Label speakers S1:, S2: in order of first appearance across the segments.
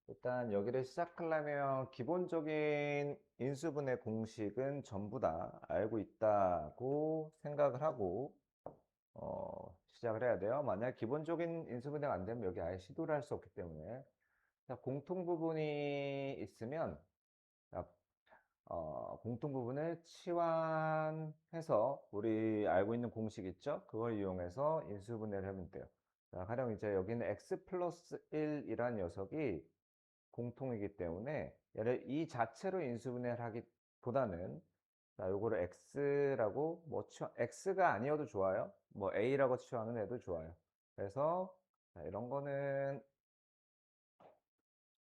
S1: 일단 여기를 시작하려면 기본적인 인수분해 공식은 전부 다 알고 있다고 생각을 하고 시작을 해야 돼요. 만약 기본적인 인수분해가 안 되면 여기 아예 시도를 할 수 없기 때문에 자, 공통 부분이 있으면 자, 공통 부분을 치환해서 우리 알고 있는 공식 있죠? 그걸 이용해서 인수분해를 하면 돼요. 자, 가령 이제 여기는 x 플러스 1이란 녀석이 공통이기 때문에 얘를 이 자체로 인수분해를 하기보다는 자, 요거를 x라고 x가 아니어도 좋아요. 뭐 a라고 치환을 해도 좋아요. 그래서 자, 이런 거는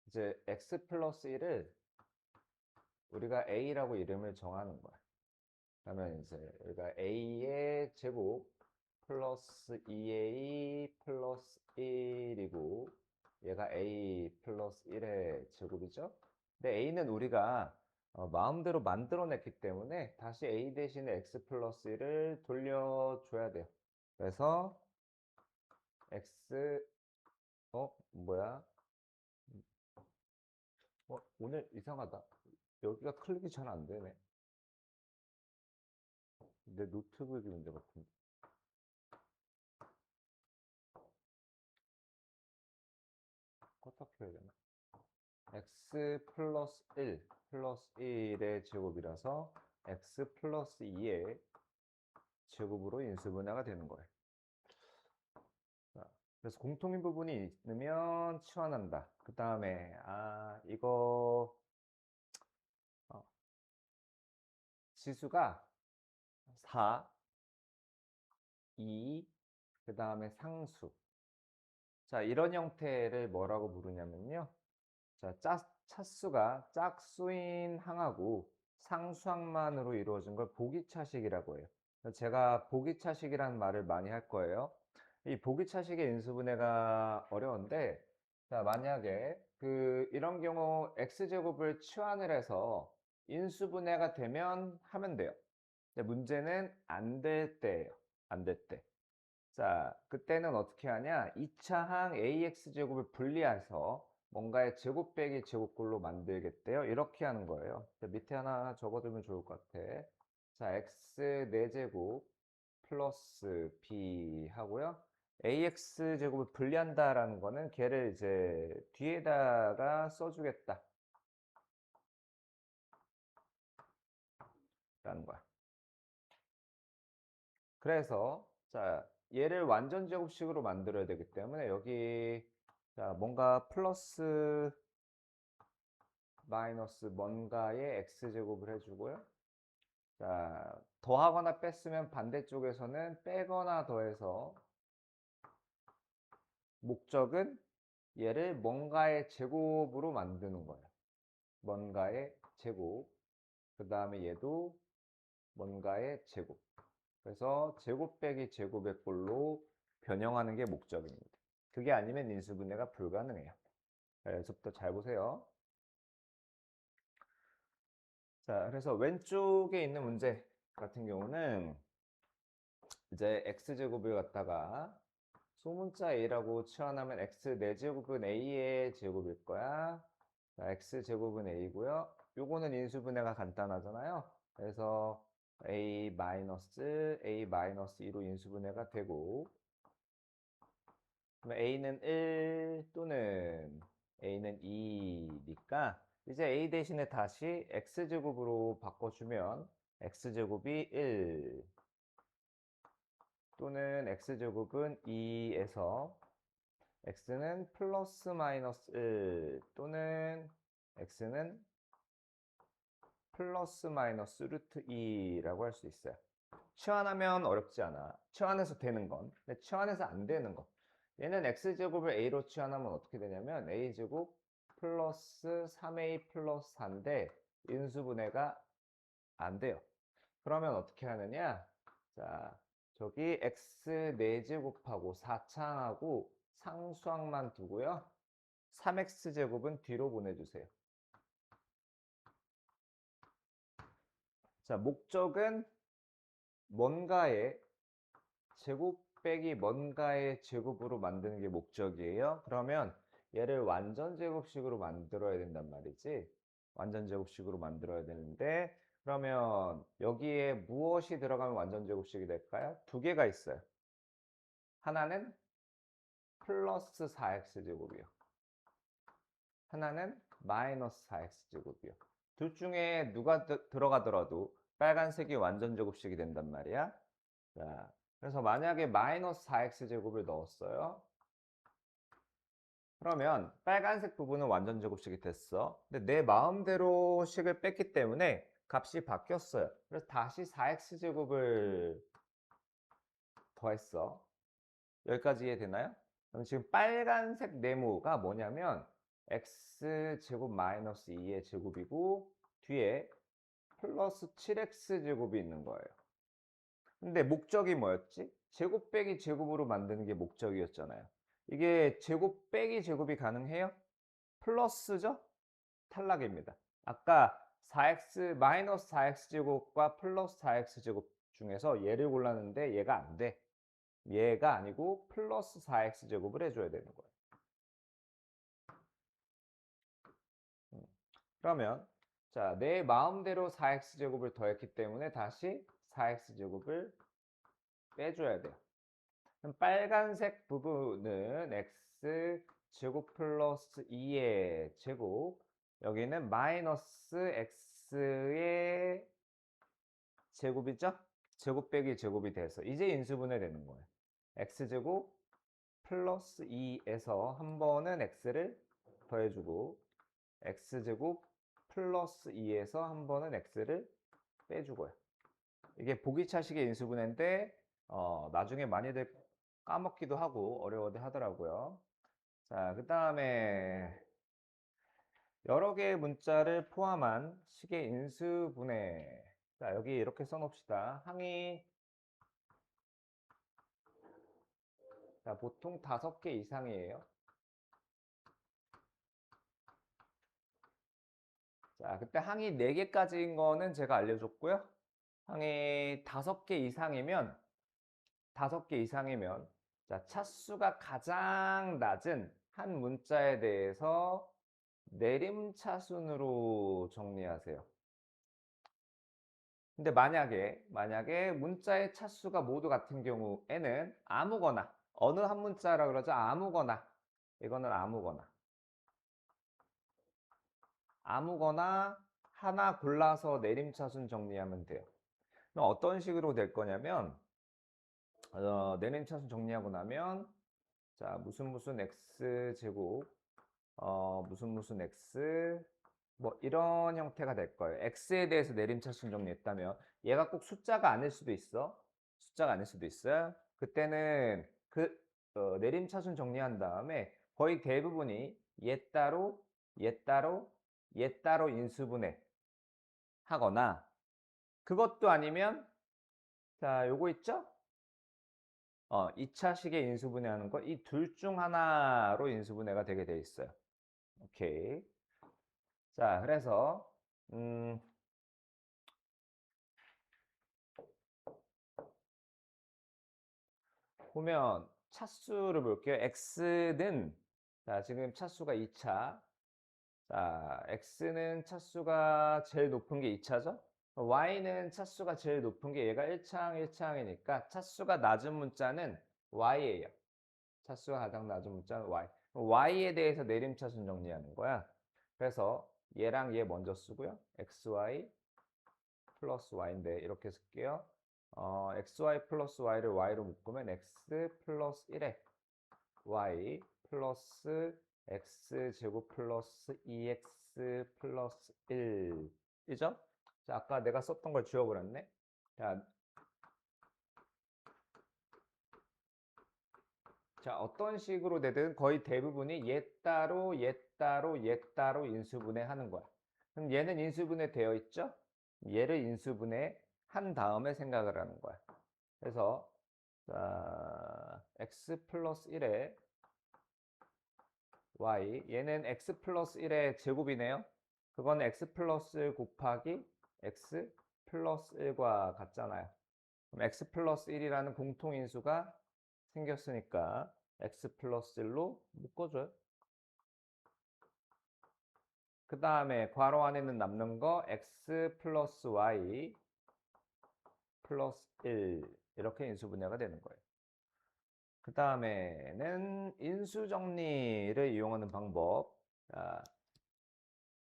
S1: 이제 x 플러스 1을 우리가 a라고 이름을 정하는 거야. 그러면 이제 우리가 a의 제곱 플러스 2a 플러스 1이고 얘가 a 플러스 1의 제곱이죠. 근데 a는 우리가 마음대로 만들어냈기 때문에 다시 a 대신에 x 플러스 1을 돌려줘야 돼요. 그래서 x 뭐야? 오늘 이상하다. 여기가 클릭이 잘 안 되네. 내 노트북이 문제 같은데. 껐다 켜야 되나? x 플러스 1 플러스 1의 제곱이라서 x 플러스 2의 제곱으로 인수분해가 되는 거예요. 자, 그래서 공통인 부분이 있으면 치환한다. 그 다음에 이거 지수가 4, 2, 그 다음에 상수. 자, 이런 형태를 뭐라고 부르냐면요. 자, 차수가 짝수인 항하고 상수항만으로 이루어진 걸 보기차식이라고 해요. 제가 보기차식이라는 말을 많이 할 거예요. 이 보기차식의 인수분해가 어려운데, 자, 만약에 이런 경우 x제곱을 치환을 해서 인수분해가 되면 하면 돼요. 근데 문제는 안 될 때예요. 안 될 때. 자, 그때는 어떻게 하냐? 2차 항 ax제곱을 분리해서 뭔가의 제곱 빼기 제곱꼴로 만들겠대요. 이렇게 하는 거예요. 자, 밑에 하나 적어두면 좋을 것 같아. 자, x 4제곱 플러스 b 하고요. ax제곱을 분리한다라는 거는 걔를 이제 뒤에다가 써주겠다. 라는 거야. 그래서 자, 얘를 완전 제곱식으로 만들어야 되기 때문에 여기 자, 뭔가 플러스 마이너스 뭔가의 x제곱을 해주고요. 자, 더하거나 뺐으면 반대쪽에서는 빼거나 더해서 목적은 얘를 뭔가의 제곱으로 만드는 거예요. 뭔가의 제곱. 그 다음에 얘도 뭔가의 제곱. 그래서 제곱 빼기 제곱의 꼴로 변형하는 게 목적입니다. 그게 아니면 인수분해가 불가능해요. 여기서부터 잘 보세요. 자, 그래서 왼쪽에 있는 문제 같은 경우는 이제 x제곱을 갖다가 소문자 a라고 치환하면 x 4제곱은 a의 제곱일 거야. 자, x제곱은 a고요. 요거는 인수분해가 간단하잖아요. 그래서 a 마이너스 a 마이너스 2로 인수분해가 되고 그럼 a는 1 또는 a는 2니까 이제 a 대신에 다시 x제곱으로 바꿔주면 x제곱이 1 또는 x제곱은 2에서 x는 플러스 마이너스 1 또는 x는 플러스 마이너스 루트 2라고 할 수 있어요. 치환하면 어렵지 않아. 치환해서 되는 건. 근데 치환해서 안 되는 거. 얘는 x제곱을 a로 치환하면 어떻게 되냐면 a제곱 플러스 3a 플러스 4인데 인수분해가 안 돼요. 그러면 어떻게 하느냐? 자, 저기 x 4제곱하고 4창하고 상수항만 두고요. 3x제곱은 뒤로 보내주세요. 자, 목적은 뭔가의 제곱 빼기 뭔가의 제곱으로 만드는 게 목적이에요. 그러면 얘를 완전 제곱식으로 만들어야 된단 말이지. 완전 제곱식으로 만들어야 되는데 그러면 여기에 무엇이 들어가면 완전 제곱식이 될까요? 두 개가 있어요. 하나는 플러스 4x 제곱이요. 하나는 마이너스 4x 제곱이요. 둘 중에 누가 들어가더라도 빨간색이 완전 제곱식이 된단 말이야. 자, 그래서 만약에 마이너스 4x 제곱을 넣었어요. 그러면 빨간색 부분은 완전 제곱식이 됐어. 근데 내 마음대로 식을 뺐기 때문에 값이 바뀌었어요. 그래서 다시 4x 제곱을 더했어. 여기까지 이해되나요? 그럼 지금 빨간색 네모가 뭐냐면 x제곱 마이너스 2의 제곱이고 뒤에 플러스 7x 제곱이 있는 거예요. 근데 목적이 뭐였지? 제곱 빼기 제곱으로 만드는 게 목적이었잖아요. 이게 제곱 빼기 제곱이 가능해요? 플러스죠? 탈락입니다. 아까 4x 마이너스 4x 제곱과 플러스 4x 제곱 중에서 얘를 골랐는데 얘가 안 돼. 얘가 아니고 플러스 4x 제곱을 해줘야 되는 거예요. 그러면 자, 내 마음대로 4x 제곱을 더했기 때문에 다시 4x 제곱을 빼줘야 돼요. 그럼 빨간색 부분은 x 제곱 플러스 2의 제곱, 여기는 마이너스 x의 제곱이죠? 제곱 빼기 제곱이 돼서 이제 인수분해 되는 거예요. x제곱 플러스 2에서 한 번은 x를 더해주고 x제곱 플러스 2에서 한 번은 x를 빼주고요. 이게 보기차식의 인수분해인데 나중에 많이들 까먹기도 하고 어려워도 하더라고요. 자, 그 다음에 여러 개의 문자를 포함한 식의 인수분해. 자, 여기 이렇게 써놓읍시다. 항이 자, 보통 5개 이상이에요. 자, 그때 항이 4개까지인 거는 제가 알려줬고요. 항이 5개 이상이면 자, 차수가 가장 낮은 한 문자에 대해서 내림차순으로 정리하세요. 근데 만약에 문자의 차수가 모두 같은 경우에는 아무거나 어느 한 문자라 그러죠? 아무거나 이거는 아무거나 하나 골라서 내림차순 정리하면 돼요. 그럼 어떤 식으로 될 거냐면 내림차순 정리하고 나면 자 무슨 x 제곱 무슨 x 뭐 이런 형태가 될 거예요. x에 대해서 내림차순 정리했다면 얘가 꼭 숫자가 아닐 수도 있어. 숫자가 아닐 수도 있어요. 그때는 그 내림차순 정리한 다음에 거의 대부분이 얘 따로 얘 따로 얘 따로 인수분해 하거나 그것도 아니면 자 요거 있죠? 2차식의 인수분해하는 거 이 둘 중 하나로 인수분해가 되게 돼 있어요. 오케이. 자, 그래서 보면 차수를 볼게요. x는 자, 지금 차수가 2차. 자, x는 차수가 제일 높은 게 2차죠? y는 차수가 제일 높은 게 얘가 1창이니까 차수가 낮은 문자는 y예요. 차수가 가장 낮은 문자는 y. y에 대해서 내림차순 정리하는 거야. 그래서 얘랑 얘 먼저 쓰고요. xy 플러스 y인데 이렇게 쓸게요. xy 플러스 y를 y로 묶으면 x 플러스 1에 y 플러스 x제곱 플러스 2x 플러스 1 이죠? 자, 아까 내가 썼던 걸 지워버렸네. 자, 어떤 식으로 되든 거의 대부분이 얘 따로 얘 따로 얘 따로 인수분해 하는 거야. 그럼 얘는 인수분해 되어 있죠? 얘를 인수분해 한 다음에 생각을 하는 거야. 그래서 자, x 플러스 1에 y 얘는 x 플러스 1의 제곱이네요. 그건 x 플러스 곱하기 x 플러스 1과 같잖아요. 그럼 x 플러스 1이라는 공통인수가 생겼으니까 x 플러스 1로 묶어줘요. 그 다음에 괄호 안에는 남는 거 x 플러스 y 플러스 1 이렇게 인수분해가 되는 거예요. 그 다음에는 인수정리를 이용하는 방법. 자,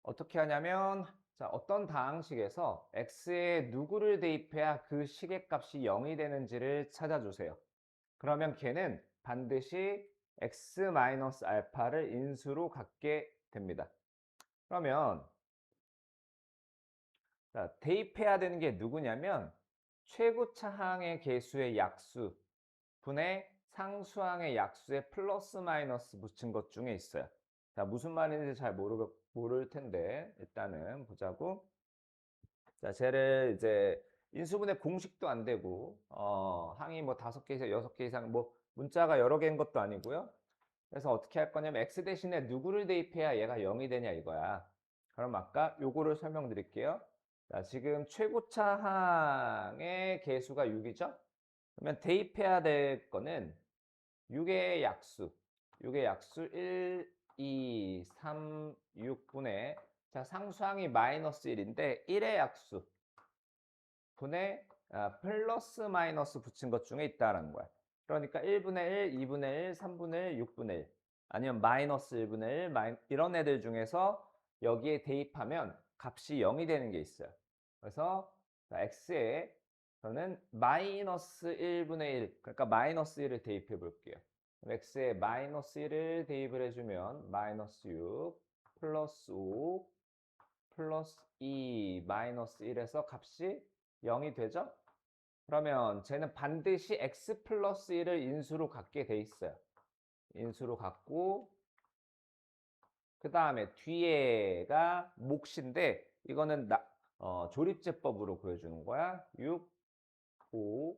S1: 어떻게 하냐면 자, 어떤 다항식에서 x에 누구를 대입해야 그 식의 값이 0이 되는지를 찾아주세요. 그러면 걔는 반드시 x-알파를 인수로 갖게 됩니다. 그러면 자, 대입해야 되는 게 누구냐면 최고차항의 개수의 약수 분의 상수항의 약수에 플러스 마이너스 붙인 것 중에 있어요. 자, 무슨 말인지 잘 모를 텐데 일단은 보자고. 자, 쟤를 이제 인수분해 공식도 안 되고 항이 뭐 5개 이상 6개 이상 뭐 문자가 여러 개인 것도 아니고요. 그래서 어떻게 할 거냐면 x 대신에 누구를 대입해야 얘가 0이 되냐 이거야. 그럼 아까 요거를 설명드릴게요. 자, 지금 최고차항의 개수가 6이죠? 그러면 대입해야 될 거는 6의 약수 1, 2, 3, 6분의 자, 상수항이 마이너스 1인데 1의 약수 분의 플러스 마이너스 붙인 것 중에 있다라는 거야. 그러니까 1분의 1, 2분의 1, 3분의 1, 6분의 1 아니면 마이너스 1분의 1 이런 애들 중에서 여기에 대입하면 값이 0이 되는 게 있어요. 그래서 x에 저는 마이너스 1분의 1 그러니까 마이너스 1을 대입해 볼게요. x에 마이너스 1을 대입을 해주면 마이너스 6 플러스 5 플러스 2 마이너스 1에서 값이 0이 되죠? 그러면 쟤는 반드시 x 플러스 1을 인수로 갖게 돼 있어요. 인수로 갖고 그 다음에 뒤에가 몫인데 이거는 조립제법으로 보여주는 거야. 6, 5,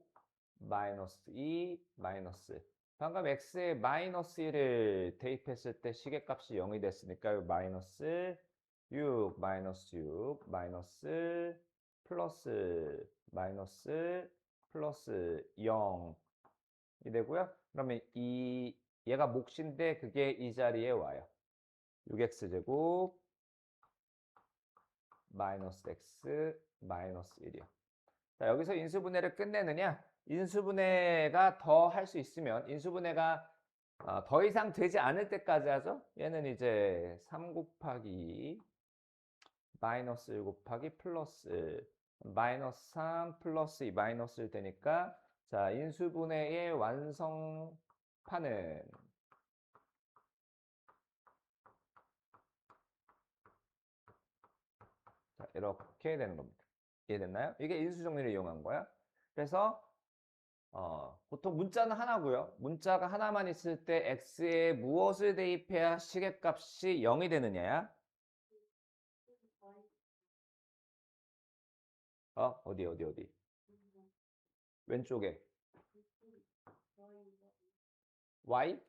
S1: 마이너스 2, 마이너스 1. 방금 x에 마이너스 1을 대입했을 때 시계값이 0이 됐으니까 마이너스 6, 마이너스 6, 마이너스 플러스 마이너스 플러스 0이 되고요. 그러면 얘가 몫인데 그게 이 자리에 와요. 6x제곱 마이너스 x 마이너스 1이요. 자, 여기서 인수분해를 끝내느냐? 인수분해가 더 할 수 있으면 인수분해가 더 이상 되지 않을 때까지 하죠. 얘는 이제 3 곱하기 마이너스 1 곱하기 플러스 1 마이너스 3 플러스 2 마이너스 1 되니까 자, 인수분해의 완성판은 자, 이렇게 되는 겁니다. 이해됐나요? 이게 인수정리를 이용한 거야. 그래서 보통 문자는 하나고요. 문자가 하나만 있을 때 x에 무엇을 대입해야 시계값이 0이 되느냐야? 어디? 왼쪽에 y?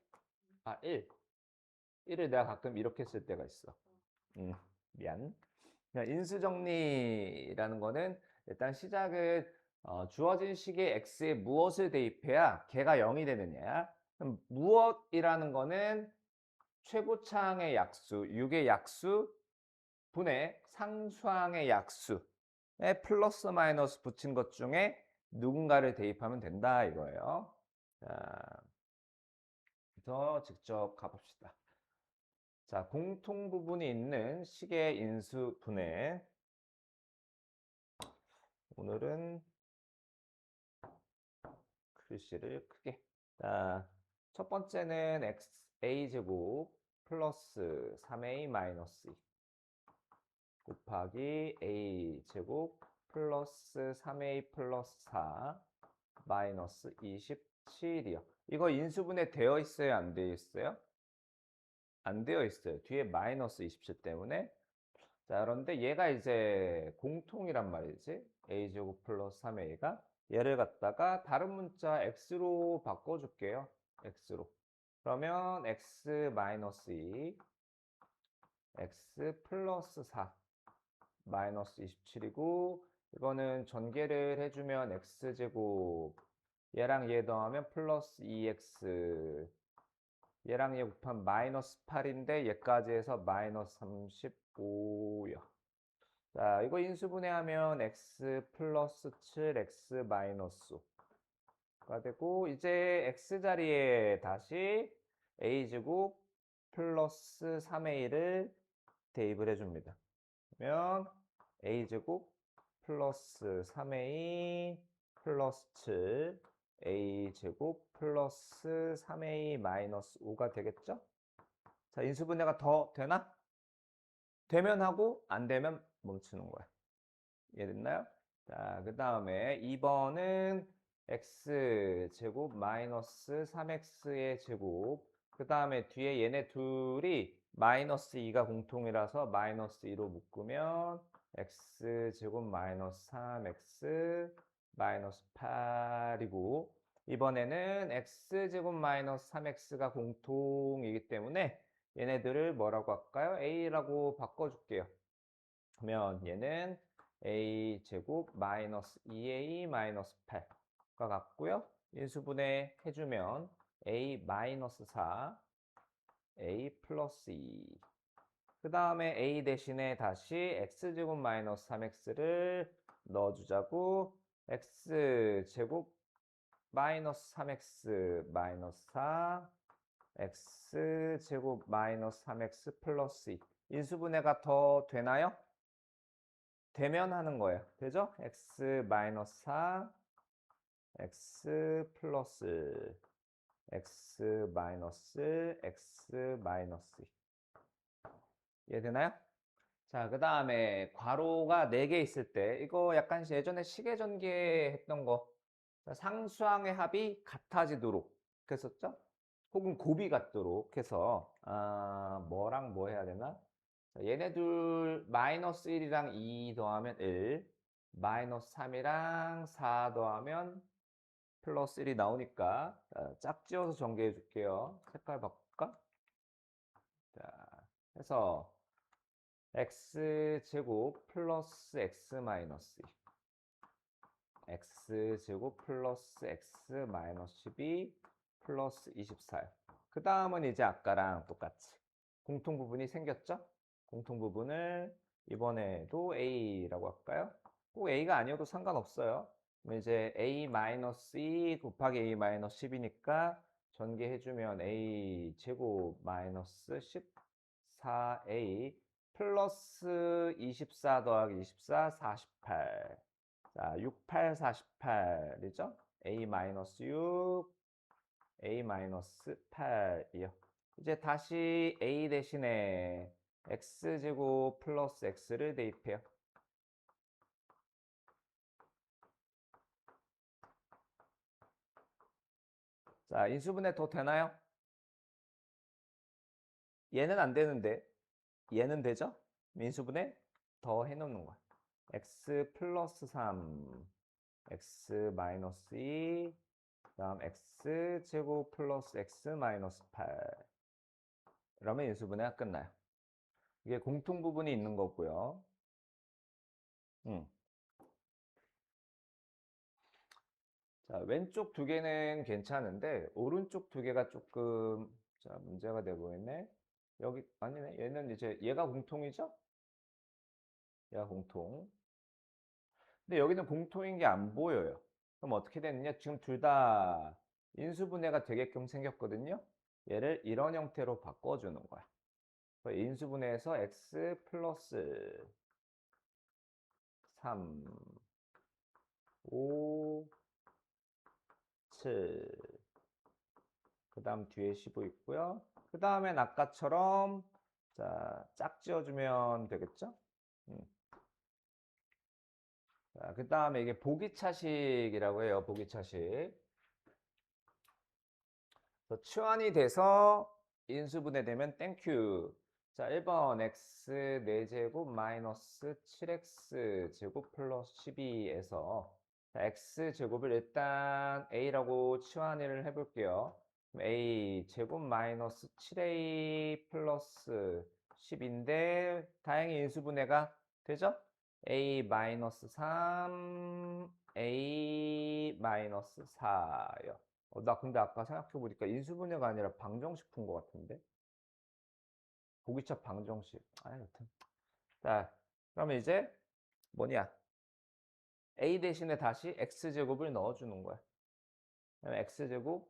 S1: 1. 1을 내가 가끔 이렇게 쓸 때가 있어. 미안. 그냥 인수정리라는 거는 일단 시작을 주어진 식의 x에 무엇을 대입해야 걔가 0이 되느냐. 그럼 무엇이라는 거는 최고차항의 약수, 6의 약수 분의 상수항의 약수에 플러스 마이너스 붙인 것 중에 누군가를 대입하면 된다 이거예요. 자, 그래서 직접 가봅시다. 자, 공통 부분이 있는 식의 인수분해. 오늘은 글씨를 크게. 자, 첫 번째는 a제곱 플러스 3a 마이너스 2 곱하기 a제곱 플러스 3a 플러스 4 마이너스 27이요. 이거 인수분해 되어 있어요? 안 되어 있어요? 안 되어 있어요. 뒤에 마이너스 27 때문에. 자, 그런데 얘가 이제 공통이란 말이지. a제곱 플러스 3a가 얘를 갖다가 다른 문자 x로 바꿔줄게요. x로. 그러면 x 마이너스 2, x 플러스 4 마이너스 27이고 이거는 전개를 해주면 x제곱 얘랑 얘 더하면 플러스 2x 얘랑 얘 곱하면 마이너스 8인데 얘까지 해서 마이너스 35요. 자, 이거 인수분해하면 x 플러스 7, x 마이너스 5가 되고, 이제 x 자리에 다시 a제곱 플러스 3a를 대입을 해줍니다. 그러면 a제곱 플러스 3a 플러스 7 a제곱 플러스 3a 마이너스 5가 되겠죠? 자, 인수분해가 더 되나? 되면 하고 안 되면 멈추는 거야. 이해됐나요? 자, 그 다음에 2번은 x제곱 마이너스 3x의 제곱, 그 다음에 뒤에 얘네 둘이 마이너스 2가 공통이라서 마이너스 2로 묶으면 x제곱 마이너스 3x 마이너스 8이고, 이번에는 x제곱 마이너스 3x가 공통이기 때문에 얘네들을 뭐라고 할까요? a라고 바꿔줄게요. 그러면 얘는 a제곱 마이너스 2a 마이너스 8과 같고요. 인수분해 해주면 a 마이너스 4, a 플러스 2. 그 다음에 a 대신에 다시 x제곱 마이너스 3x를 넣어주자고, x제곱 마이너스 3x 마이너스 4, x제곱 마이너스 3x 플러스 2. 인수분해가 더 되나요? 되면 하는 거예요. 되죠? x 마이너스 4, x 플러스 x 마이너스 x 마이너스 2. 이해되나요? 자, 그 다음에 괄호가 4개 있을 때, 이거 약간 예전에 시계전개 했던 거, 상수항의 합이 같아지도록 했었죠? 혹은 곱이 같도록 해서 뭐랑 뭐 해야 되나? 자, 얘네 둘 마이너스 1이랑 2 더하면 1, 마이너스 3이랑 4 더하면 플러스 1이 나오니까 짝지어서 전개해 줄게요. 색깔 바꿀까? 자, 해서 x제곱 플러스 x 마이너스 2, x제곱 플러스 x 마이너스 12 플러스 24요. 그 다음은 이제 아까랑 똑같이 공통 부분이 생겼죠? 공통 부분을 이번에도 a라고 할까요? 꼭 a가 아니어도 상관없어요. 그럼 이제 a-2 곱하기 a-10이니까 전개해주면 a 제곱 마이너스 14a 플러스 24 더하기 24, 48. 자, 68, 48이죠? a-6, a-8이요. 이제 다시 a 대신에 x제곱 플러스 x를 대입해요. 자, 인수분해 더 되나요? 얘는 안 되는데 얘는 되죠? 인수분해 더 해놓는 거야. x 플러스 3, x 마이너스 2, 다음 x제곱 플러스 x 마이너스 8. 그러면 인수분해가 끝나요. 이게 공통 부분이 있는 거고요. 자, 왼쪽 두 개는 괜찮은데 오른쪽 두 개가 조금 문제가 되고 있네. 여기 아니네. 얘는 이제 얘가 공통이죠? 얘가 공통. 근데 여기는 공통인 게 안 보여요. 그럼 어떻게 되느냐? 지금 둘 다 인수분해가 되게끔 생겼거든요. 얘를 이런 형태로 바꿔주는 거야. 인수분해에서 x 플러스 3, 5, 7. 그 다음 뒤에 15 있고요. 그 다음엔 아까처럼 짝 지어주면 되겠죠? 자, 그 다음에 이게 보기차식이라고 해요. 보기차식. 치환이 돼서 인수분해되면 땡큐. 자, 1번 x 4제곱 마이너스 7x 제곱 플러스 12에서 x제곱을 일단 a라고 치환을 해볼게요. a 제곱 마이너스 7a 플러스 10인데 다행히 인수분해가 되죠? a 마이너스 3, a 마이너스 4요. 나 근데 아까 생각해보니까 인수분해가 아니라 방정식 푼 것 같은데? 보기차 방정식. 여튼. 자, 그러면 이제 뭐냐? a 대신에 다시 x제곱을 넣어주는 거야. 그러면 x제곱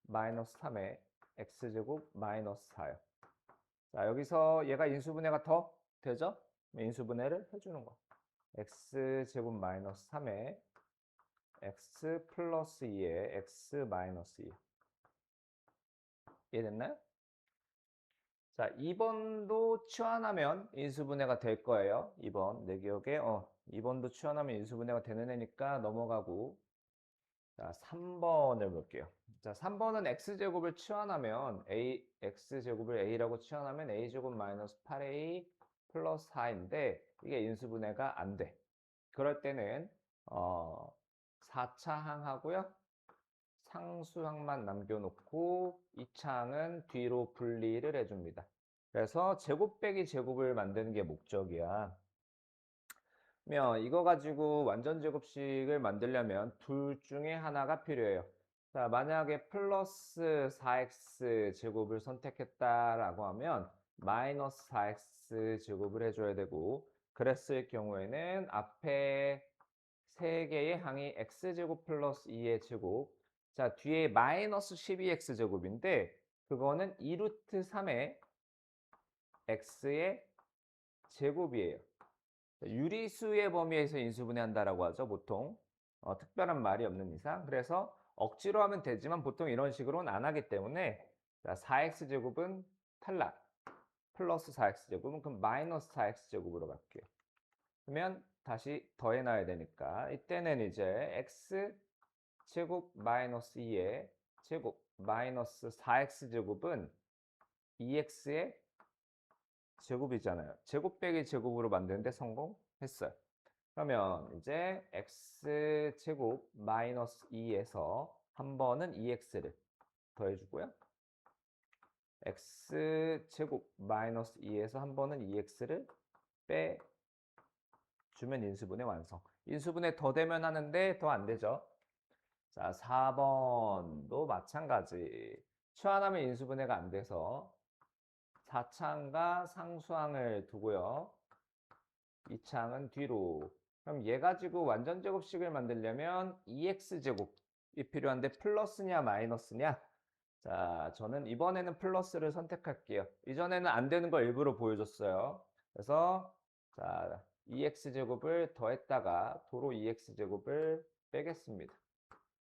S1: 마이너스 3에 x제곱 마이너스 4요. 자, 여기서 얘가 인수분해가 더 되죠? 인수분해를 해주는 거야. x제곱 마이너스 3에 x 플러스 2에 x 마이너스 2. 이해됐나요? 자, 2번도 치환하면 인수분해가 될 거예요. 2번 내 기억에 2번도 치환하면 인수분해가 되는 애니까 넘어가고. 자, 3번을 볼게요. 자, 3번은 x제곱을 치환하면 x제곱을 a라고 치환하면 a제곱 마이너스 8a 플러스 4인데 이게 인수분해가 안 돼. 그럴 때는 4차 항하고요. 상수항만 남겨놓고 2차항은 뒤로 분리를 해줍니다. 그래서 제곱 빼기 제곱을 만드는 게 목적이야. 그러면 이거 가지고 완전 제곱식을 만들려면 둘 중에 하나가 필요해요. 자, 만약에 플러스 4x 제곱을 선택했다라고 하면 마이너스 4x 제곱을 해줘야 되고, 그랬을 경우에는 앞에 세 개의 항이 x제곱 플러스 2의 제곱, 자, 뒤에 마이너스 12x 제곱인데 그거는 2루트 3의 x의 제곱이에요. 유리수의 범위에서 인수분해한다라고 하죠, 보통. 특별한 말이 없는 이상. 그래서 억지로 하면 되지만 보통 이런 식으로는 안 하기 때문에, 자, 4x제곱은 탈락. 플러스 4x제곱은 그럼 마이너스 4x제곱으로 갈게요. 그러면 다시 더해놔야 되니까 이때는 이제 x제곱 마이너스 2의 제곱 마이너스 4x제곱은 2x의 제곱이잖아요. 제곱 빼기 제곱으로 만드는데 성공했어요. 그러면 이제 x제곱 마이너스 2에서 한 번은 2x를 더해주고요. x제곱 마이너스 2에서 한 번은 2x를 빼주면 인수분해 완성. 인수분해 더 되면 하는데 더 안 되죠. 자, 4번도 마찬가지. 치환하면 인수분해가 안 돼서 4차항과 상수항을 두고요. 2차항은 뒤로. 그럼 얘 가지고 완전 제곱식을 만들려면 2x제곱이 필요한데 플러스냐 마이너스냐? 자, 저는 이번에는 플러스를 선택할게요. 이전에는 안 되는 걸 일부러 보여줬어요. 그래서 자, 2x제곱을 더했다가 도로 2x제곱을 빼겠습니다.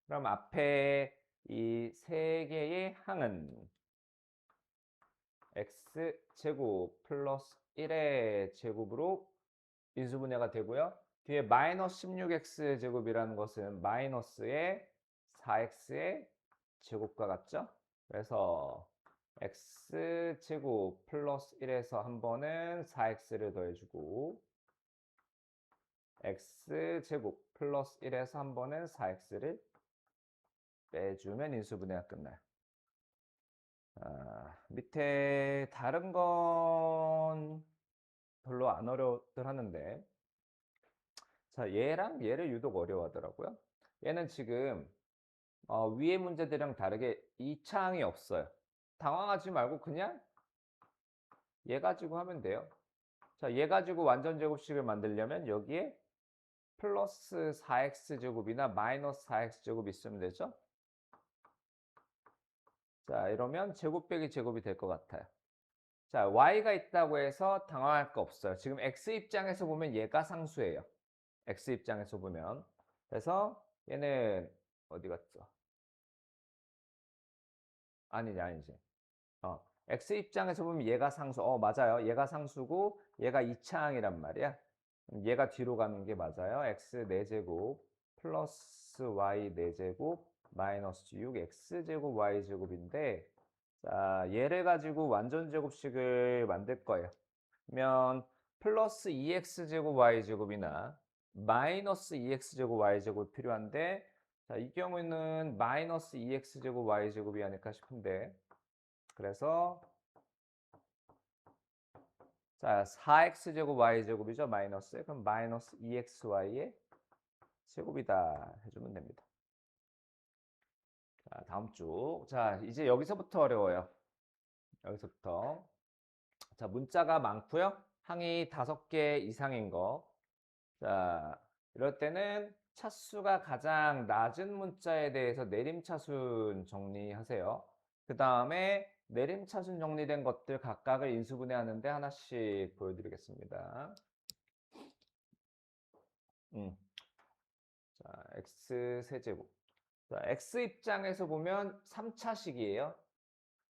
S1: 그럼 앞에 이 세 개의 항은 x제곱 플러스 1의 제곱으로 인수분해가 되고요. 뒤에 마이너스 16x 제곱이라는 것은 마이너스의 4x의 제곱과 같죠? 그래서 x제곱 플러스 1에서 한 번은 4x를 더해주고 x제곱 플러스 1에서 한 번은 4x를 빼주면 인수분해가 끝나요. 밑에 다른 건 별로 안 어려웠들 하는데, 자, 얘랑 얘를 유독 어려워하더라고요. 얘는 지금 위의 문제들이랑 다르게 2차항이 없어요. 당황하지 말고 그냥 얘 가지고 하면 돼요. 자, 얘 가지고 완전 제곱식을 만들려면 여기에 플러스 4x제곱이나 마이너스 4x제곱 있으면 되죠. 자, 이러면 제곱 빼기 제곱이 될 것 같아요. 자, y가 있다고 해서 당황할 거 없어요. 지금 x 입장에서 보면 얘가 상수예요. x 입장에서 보면. 그래서 얘는 어디 갔죠? 아니지. x 입장에서 보면 얘가 상수. 맞아요. 얘가 상수고 얘가 2차항이란 말이야. 얘가 뒤로 가는 게 맞아요. x 4제곱 플러스 y 4제곱 마이너스 6x제곱 y제곱인데, 자, 얘를 가지고 완전 제곱식을 만들 거예요. 그러면 플러스 2x제곱 y제곱이나 마이너스 2x제곱 y제곱이 필요한데, 자, 이 경우에는 마이너스 2x제곱 y제곱이 아닐까 싶은데, 그래서 자, 4x제곱 y제곱이죠. 마이너스. 그럼 마이너스 2xy의 제곱이다 해주면 됩니다. 자, 다음 쭉. 자, 이제 여기서부터 어려워요. 여기서부터. 자, 문자가 많고요. 항이 5개 이상인 거. 자, 이럴 때는 차수가 가장 낮은 문자에 대해서 내림차순 정리하세요. 그 다음에 내림차순 정리된 것들 각각을 인수분해하는데 하나씩 보여드리겠습니다. 자, x 세제곱. 자, x 입장에서 보면 3차식이에요.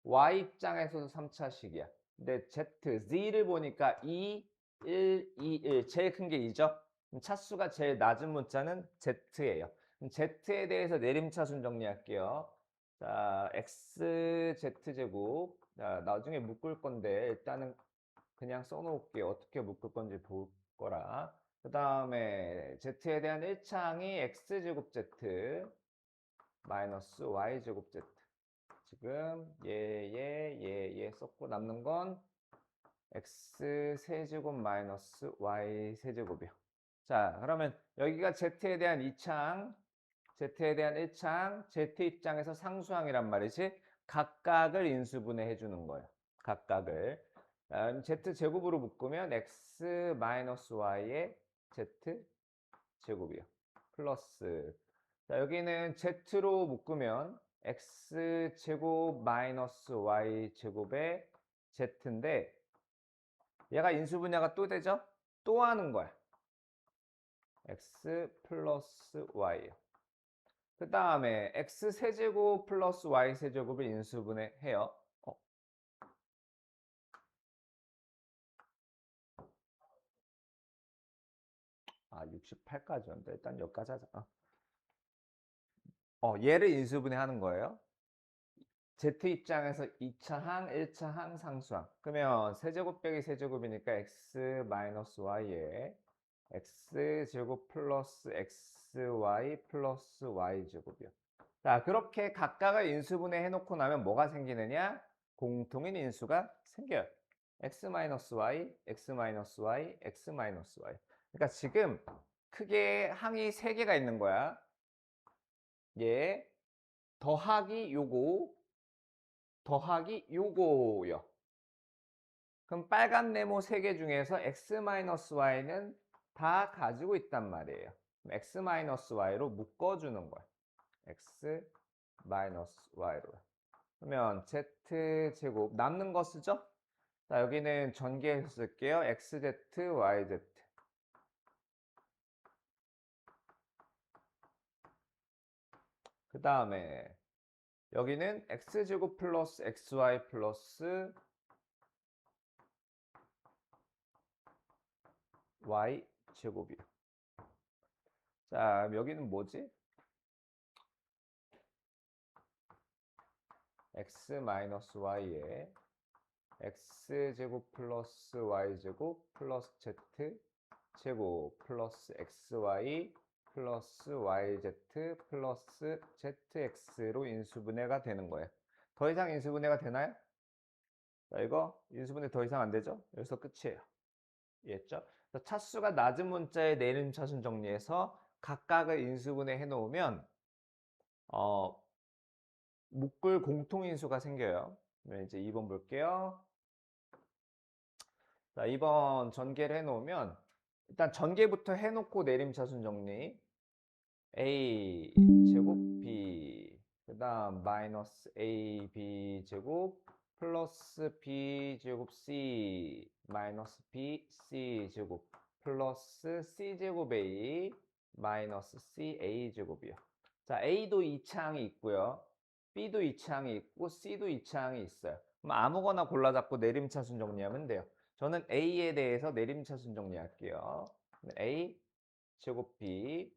S1: y 입장에서도 3차식이야. 근데 z를 보니까 2, 1, 2, 1. 제일 큰 게 2죠. 차수가 제일 낮은 문자는 z예요. z에 대해서 내림차순 정리할게요. 자, xz제곱. 자, 나중에 묶을 건데 일단은 그냥 써놓을게요. 어떻게 묶을 건지 볼 거라. 그 다음에 z에 대한 1차항이 x제곱 z 마이너스 y제곱 z. 지금 얘 썼고 남는 건 x 세제곱 마이너스 y 세제곱이요. 자, 그러면 여기가 z에 대한 2창, z에 대한 1창, z 입장에서 상수항이란 말이지. 각각을 인수분해 해주는 거예요. 각각을. z 제곱으로 묶으면 x 마이너스 y의 z 제곱이요. 플러스. 자, 여기는 z로 묶으면 x 제곱 마이너스 y 제곱의 z인데 얘가 인수분해가 또 되죠? 또 하는 거야. x 플러스 y요. 그 다음에 x 세제곱 플러스 y 세제곱을 인수분해 해요. 68까지였는데 일단 여기까지 하자. 얘를 인수분해 하는 거예요. Z 입장에서 2차 항, 1차 항 상수항. 그러면 세제곱 빼기 세제곱이니까 x 마이너스 y에 x제곱 플러스 xy 플러스 y제곱이요. 자, 그렇게 각각을 인수분해 해놓고 나면 뭐가 생기느냐? 공통인 인수가 생겨요. x 마이너스 y, x 마이너스 y, x 마이너스 y. 그러니까 지금 크게 항이 3개가 있는 거야. 얘 더하기 요거 더하기 요거요. 그럼 빨간 네모 3개 중에서 x-y는 다 가지고 있단 말이에요. x-y로 묶어주는 거야. x-y로. 그러면 z제곱 남는 거 쓰죠? 자, 여기는 전개해서 쓸게요. xz, yz. 그 다음에 여기는 x제곱 플러스 xy 플러스 y 제곱이요. 자, 여기는 뭐지? x 마이너스 y에 x제곱 플러스 y제곱 플러스 z제곱 플러스 xy 플러스 yz 플러스 zx로 인수분해가 되는 거예요. 더 이상 인수분해가 되나요? 자, 이거 인수분해 더 이상 안 되죠? 여기서 끝이에요. 이해했죠? 차수가 낮은 문자의 내림차순 정리해서 각각을 인수분해 해놓으면 묶을 공통인수가 생겨요. 그러면 이제 2번 볼게요. 자, 2번 전개를 해놓으면 일단 전개부터 해놓고 내림차순 정리. a 제곱 b 그 다음 마이너스 ab 제곱 플러스 b 제곱 c 마이너스 b c 제곱 플러스 c 제곱 a 마이너스 c a 제곱이요. 자, a도 2차항이 있고요. b도 2차항이 있고 c도 2차항이 있어요. 그럼 아무거나 골라 잡고 내림차순 정리하면 돼요. 저는 a에 대해서 내림차순 정리할게요. a 제곱 b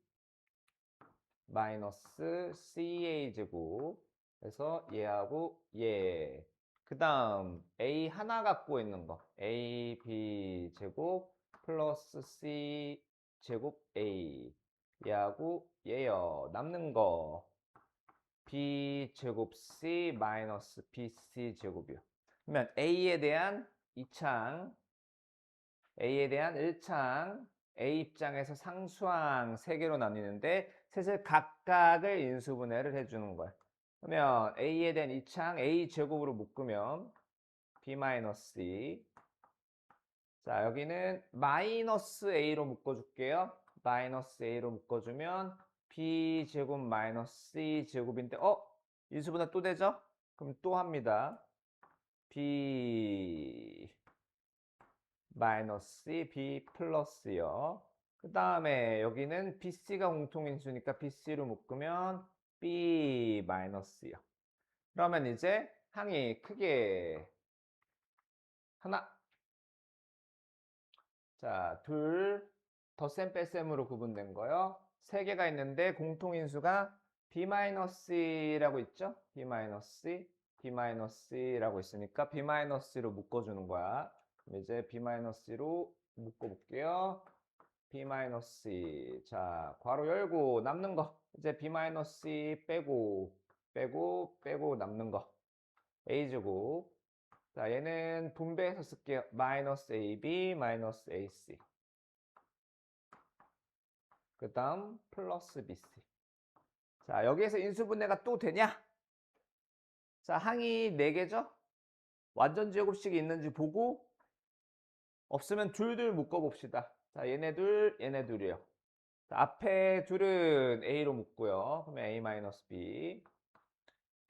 S1: 마이너스 CA 제곱 해서 얘하고 얘. 그 다음 A 하나 갖고 있는 거 AB 제곱 플러스 C 제곱 A 얘하고 얘요. 남는 거 B 제곱 C 마이너스 BC 제곱이요. 그러면 A에 대한 2창 A에 대한 1창 A 입장에서 상수항 3개로 나뉘는데 셋을 각각을 인수분해를 해주는 거야. 그러면 a에 대한 이창 a 제곱으로 묶으면 b-e. 자, 여기는 마이너스 a로 묶어줄게요. 마이너스 a로 묶어주면 b 제곱 마이너스 c 제곱인데, 인수분해 또 되죠? 그럼 또 합니다. b 마이너스 c, b 플러스요. 그 다음에 여기는 bc가 공통인수니까 bc로 묶으면 b 마이너스요. 그러면 이제 항이 크게 하나, 자, 둘, 덧셈 뺄셈으로 구분된 거요. 세 개가 있는데 공통인수가 b-c라고 있죠? b-c라고 있으니까 b-로 묶어주는 거야. 그럼 이제 b-로 묶어볼게요. b-c. 자, 괄호 열고 남는 거. 이제 b-c 빼고 남는 거. a제곱. 자, 얘는 분배해서 쓸게요. 마이너스 ab, 마이너스 ac. 그 다음 플러스 bc. 자, 여기에서 인수분해가 또 되냐? 자, 항이 4개죠? 완전 제곱식이 있는지 보고 없으면 둘둘 묶어봅시다. 자, 얘네 둘이요. 자, 앞에 둘은 a로 묶고요. 그러면 a-b.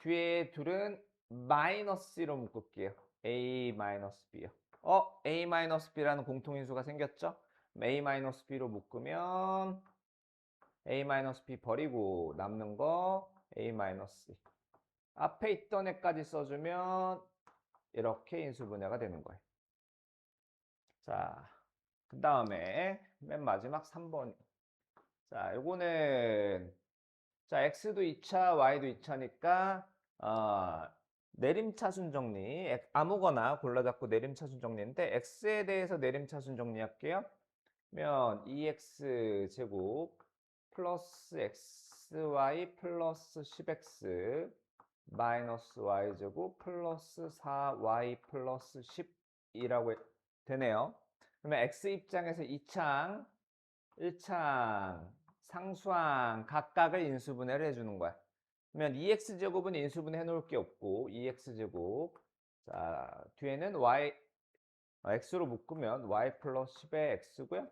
S1: 뒤에 둘은 마이너스로 묶을게요. a-b요. a-b라는 공통인수가 생겼죠? a-b로 묶으면 a-b 버리고 남는 거 a-. 앞에 있던 애까지 써주면 이렇게 인수분해가 되는 거예요. 자, 그 다음에 맨 마지막 3번. 자, 요거는 자, x도 2차, y도 2차니까 내림차순 정리. 아무거나 골라잡고 내림차순 정리인데 x에 대해서 내림차순 정리할게요. 그러면 2x 제곱 플러스 xy 플러스 10x 마이너스 y제곱 플러스 4y 플러스 10이라고 되네요. 그러면 x 입장에서 2창, 1창, 상수항 각각을 인수분해를 해주는 거야. 그러면 2x제곱은 인수분해 해놓을 게 없고 2x제곱. 자, 뒤에는 x로 묶으면 y 플러스 10의 x고요.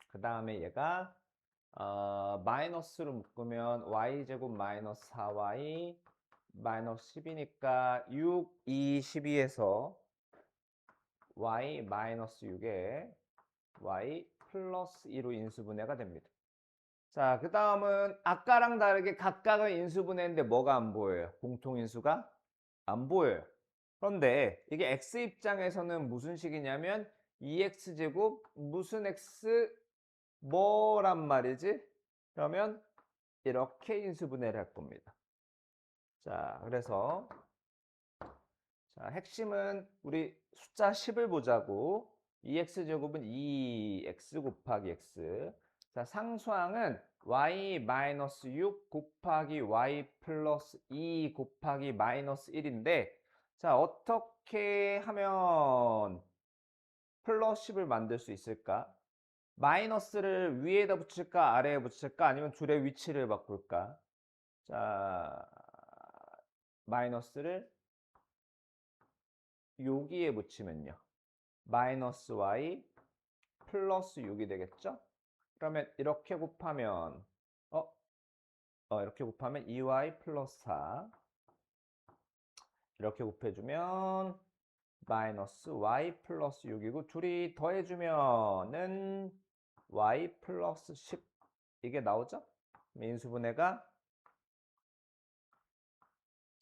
S1: 그 다음에 얘가 마이너스로 묶으면 y제곱 마이너스 4y 마이너스 10이니까 6, 2, 12에서 y 마이너스 6에 y 플러스 2로 인수분해가 됩니다. 자, 그 다음은 아까랑 다르게 각각을 인수분해했는데 뭐가 안 보여요? 공통인수가 안 보여요. 그런데 이게 x 입장에서는 무슨 식이냐면 2x제곱 무슨 x 뭐란 말이지? 그러면 이렇게 인수분해를 할 겁니다. 자, 그래서 자, 핵심은 우리 숫자 10을 보자고. 2x제곱은 2x 곱하기 x. 자, 상수항은 y-6 곱하기 y 플러스 2 곱하기 마이너스 1인데 자, 어떻게 하면 플러스 10을 만들 수 있을까? 마이너스를 위에다 붙일까 아래에 붙일까 아니면 둘의 위치를 바꿀까? 자, 마이너스를 여기에 붙이면요. 마이너스 y 플러스 6이 되겠죠? 그러면 이렇게 곱하면 이렇게 곱하면 2y 플러스 4 이렇게 곱해주면 마이너스 y 플러스 6이고 둘이 더해주면은 y 플러스 10 이게 나오죠? 인수분해가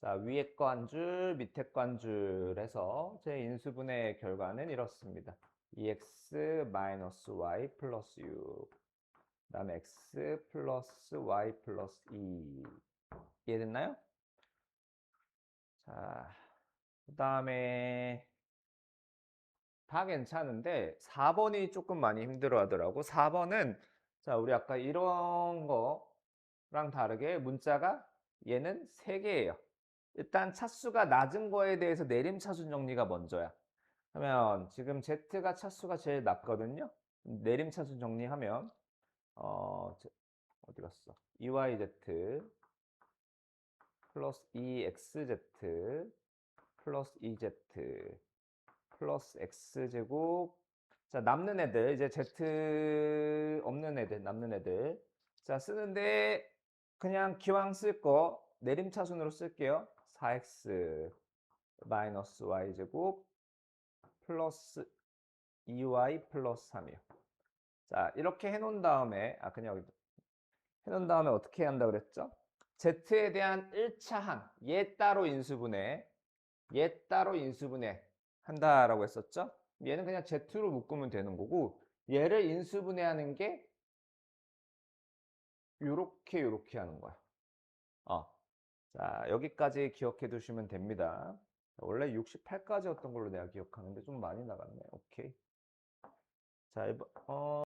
S1: 자, 위에 거 한 줄, 밑에 거 한 줄 해서 제 인수분해 결과는 이렇습니다. 2x 마이너스 y 플러스 6 그 다음에 x 플러스 y 플러스 2 이해됐나요? 자, 그 다음에 다 괜찮은데 4번이 조금 많이 힘들어 하더라고. 4번은 자, 우리 아까 이런 거랑 다르게 문자가 얘는 3개예요. 일단 차수가 낮은 거에 대해서 내림차순 정리가 먼저야. 그러면 지금 Z가 차수가 제일 낮거든요. 내림차순 정리하면 어디 갔어? 2yz 플러스 2xz 플러스 2z 플러스 x제곱. 자, 남는 애들, 이제 z 없는 애들, 남는 애들. 자, 쓰는데 그냥 기왕 쓸 거 내림차순으로 쓸게요. 4x 마이너스 y제곱 플러스 2y 플러스 3이요. 자, 이렇게 해놓은 다음에, 그냥 여기 해놓은 다음에 어떻게 한다 그랬죠? z에 대한 1차 항, 얘 따로 인수분해, 얘 따로 인수분해 한다라고 했었죠? 얘는 그냥 z로 묶으면 되는 거고, 얘를 인수분해하는 게 요렇게 하는 거야. 자, 여기까지 기억해 두시면 됩니다. 원래 68까지였던 걸로 내가 기억하는데 좀 많이 나갔네. 오케이. 자,